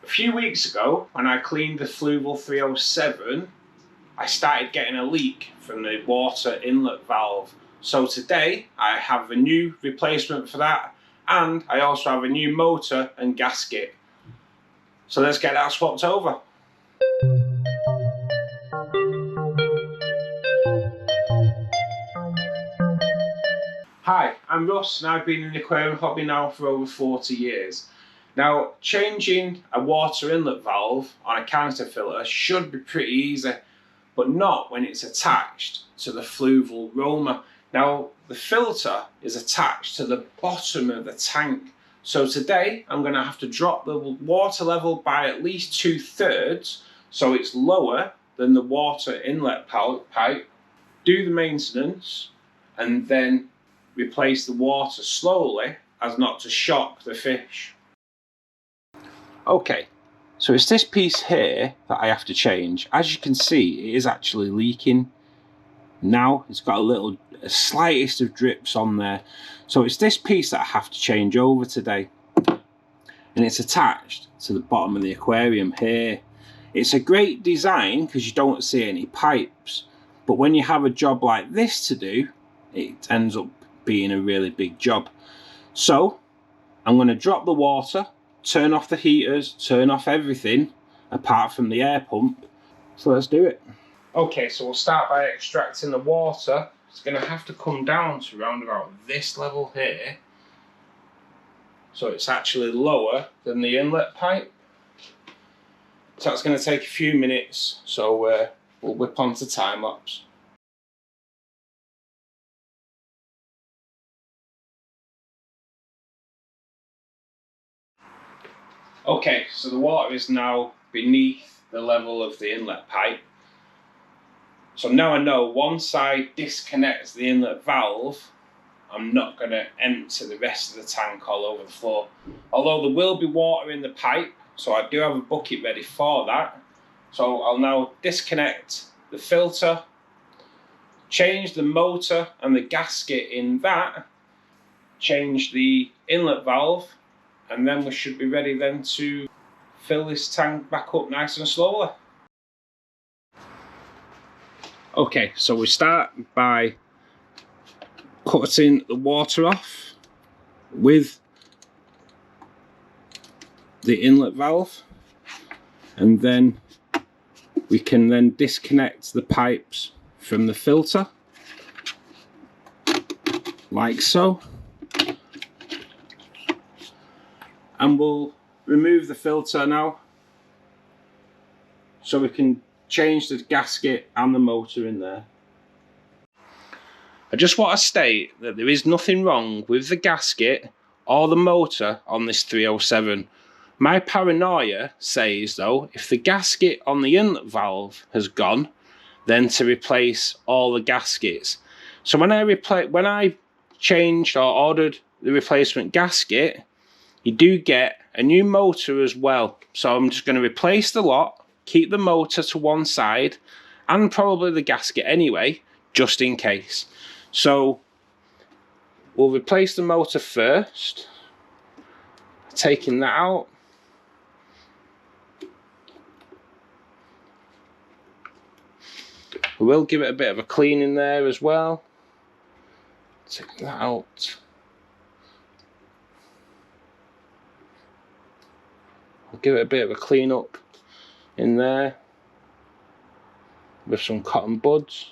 A few weeks ago, when I cleaned the Fluval 307, I started getting a leak from the water inlet valve. So today I have a new replacement for that, and I also have a new motor and gasket. So let's get that swapped over. Hi, I'm Russ and I've been in the aquarium hobby now for over 40 years. Now, changing a water inlet valve on a cannister filter should be pretty easy, but not when it's attached to the Fluval Roma. Now, the filter is attached to the bottom of the tank. So today, I'm going to have to drop the water level by at least 2/3, so it's lower than the water inlet pipe, do the maintenance, and then replace the water slowly as not to shock the fish. Okay, so it's this piece here that I have to change. As you can see, it is actually leaking now. It's got a slightest of drips on there. So it's this piece that I have to change over today. And it's attached to the bottom of the aquarium here. It's a great design because you don't see any pipes. But when you have a job like this to do, it ends up being a really big job. So I'm going to drop the water, turn off the heaters, turn off everything apart from the air pump. So let's do it. Okay, so we'll start by extracting the water. It's going to have to come down to around about this level here. So it's actually lower than the inlet pipe. So that's going to take a few minutes. So we'll whip onto time lapse. Okay, so the water is now beneath the level of the inlet pipe. So now I know once I disconnect the inlet valve, I'm not going to empty the rest of the tank all over the floor. Although there will be water in the pipe, so I do have a bucket ready for that. So I'll now disconnect the filter, change the motor and the gasket in that, change the inlet valve, and then we should be ready then to fill this tank back up nice and slowly. Okay, so we start by cutting the water off with the inlet valve, and then we can then disconnect the pipes from the filter like so. And we'll remove the filter now so we can change the gasket and the motor in there. I just want to state that there is nothing wrong with the gasket or the motor on this 307. My paranoia says though, if the gasket on the inlet valve has gone, then to replace all the gaskets. So when I changed or ordered the replacement gasket, you do get a new motor as well. So I'm just going to replace the lot, keep the motor to one side, and probably the gasket anyway, just in case. So we'll replace the motor first, taking that out. We will give it a bit of a clean in there as well. Take that out. I'll give it a bit of a clean up in there with some cotton buds.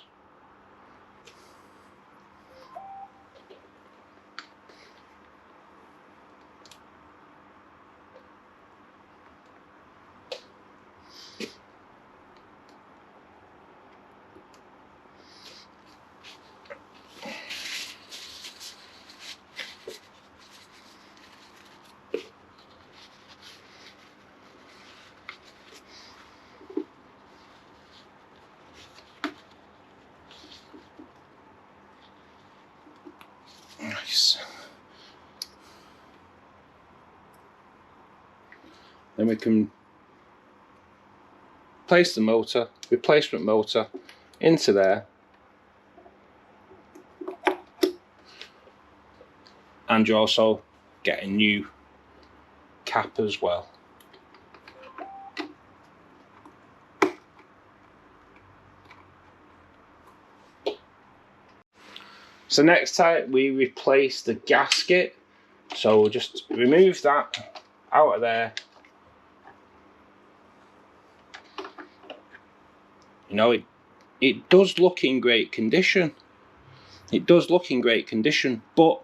Nice. Then we can place the motor, replacement motor, into there, and you also get a new cap as well. So next time we replace the gasket. So we'll just remove that out of there. You know, it does look in great condition. It does look in great condition, but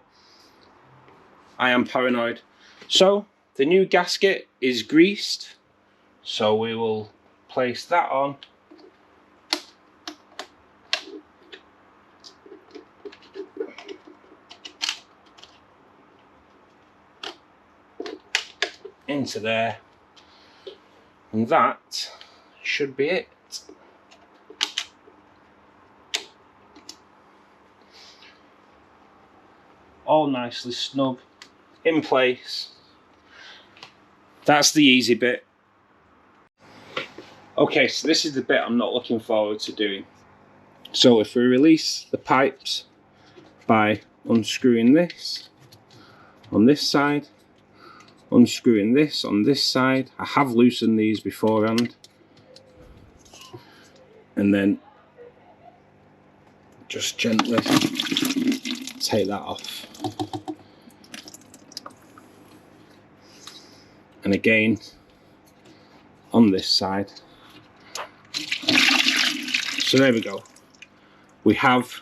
I am paranoid. So the new gasket is greased. So we will place that on. Into there. And that should be it. All nicely snug in place. That's the easy bit. Okay, so this is the bit I'm not looking forward to doing. So if we release the pipes by unscrewing this on this side, unscrewing this on this side, I have loosened these beforehand, and then just gently take that off. And again on this side. So there we go. We have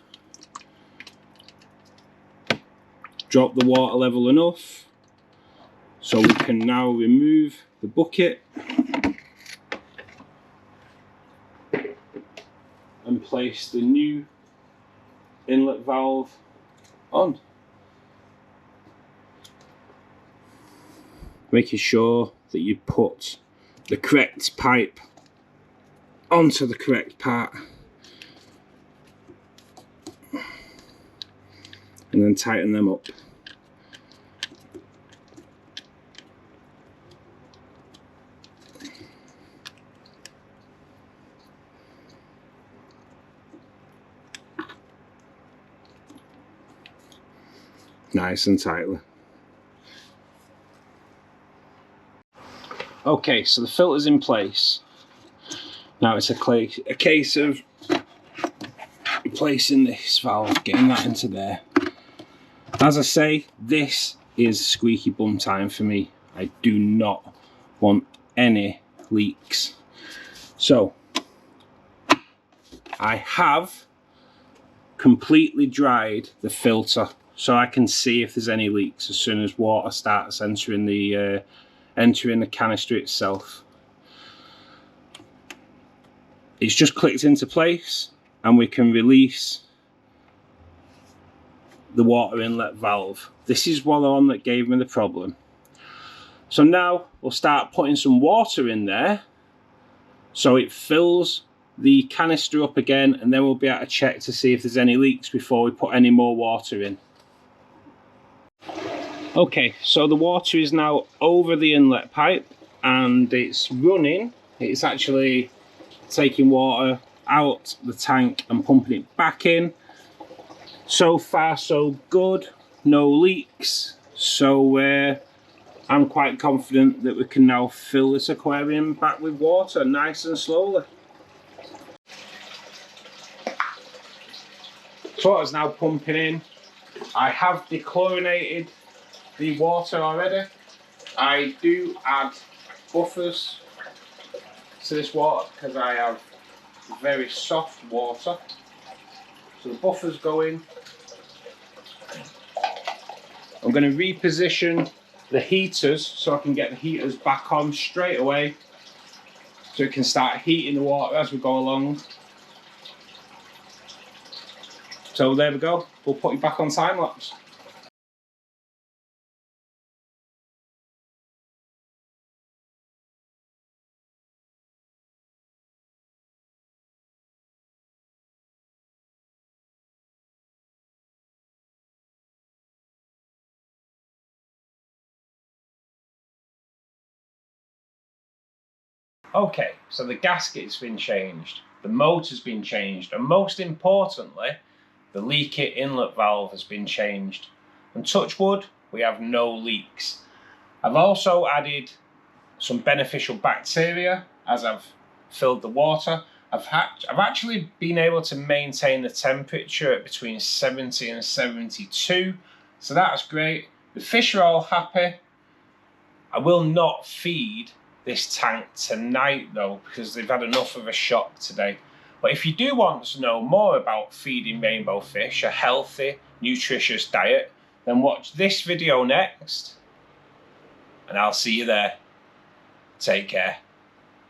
dropped the water level enough, so we can now remove the bucket and place the new inlet valve on. Making sure that you put the correct pipe onto the correct part. And then tighten them up. Nice and tightly. Okay, so the filter's in place. Now it's a case of replacing this valve, getting that into there. As I say, this is squeaky bum time for me. I do not want any leaks. So I have completely dried the filter so I can see if there's any leaks as soon as water starts entering the canister itself. It's just clicked into place and we can release the water inlet valve. This is one on that gave me the problem. So now we'll start putting some water in there so it fills the canister up again, and then we'll be able to check to see if there's any leaks before we put any more water in. Okay, so the water is now over the inlet pipe and it's running. It's actually taking water out the tank and pumping it back in. So far so good, no leaks. So I'm quite confident that we can now fill this aquarium back with water nice and slowly. So water's now pumping in. I have dechlorinated the water already. I do add buffers to this water because I have very soft water. So the buffers go in. I'm going to reposition the heaters so I can get the heaters back on straight away so it can start heating the water as we go along. So there we go, we'll put it back on time lapse. Okay, so the gasket's been changed, the motor's been changed, and most importantly, the leaky inlet valve has been changed. And touch wood, we have no leaks. I've also added some beneficial bacteria as I've filled the water, I've actually been able to maintain the temperature at between 70 and 72, so that's great. The fish are all happy. I will not feed this tank tonight though, because they've had enough of a shock today. But if you do want to know more about feeding rainbow fish a healthy, nutritious diet, then watch this video next, and I'll see you there. Take care.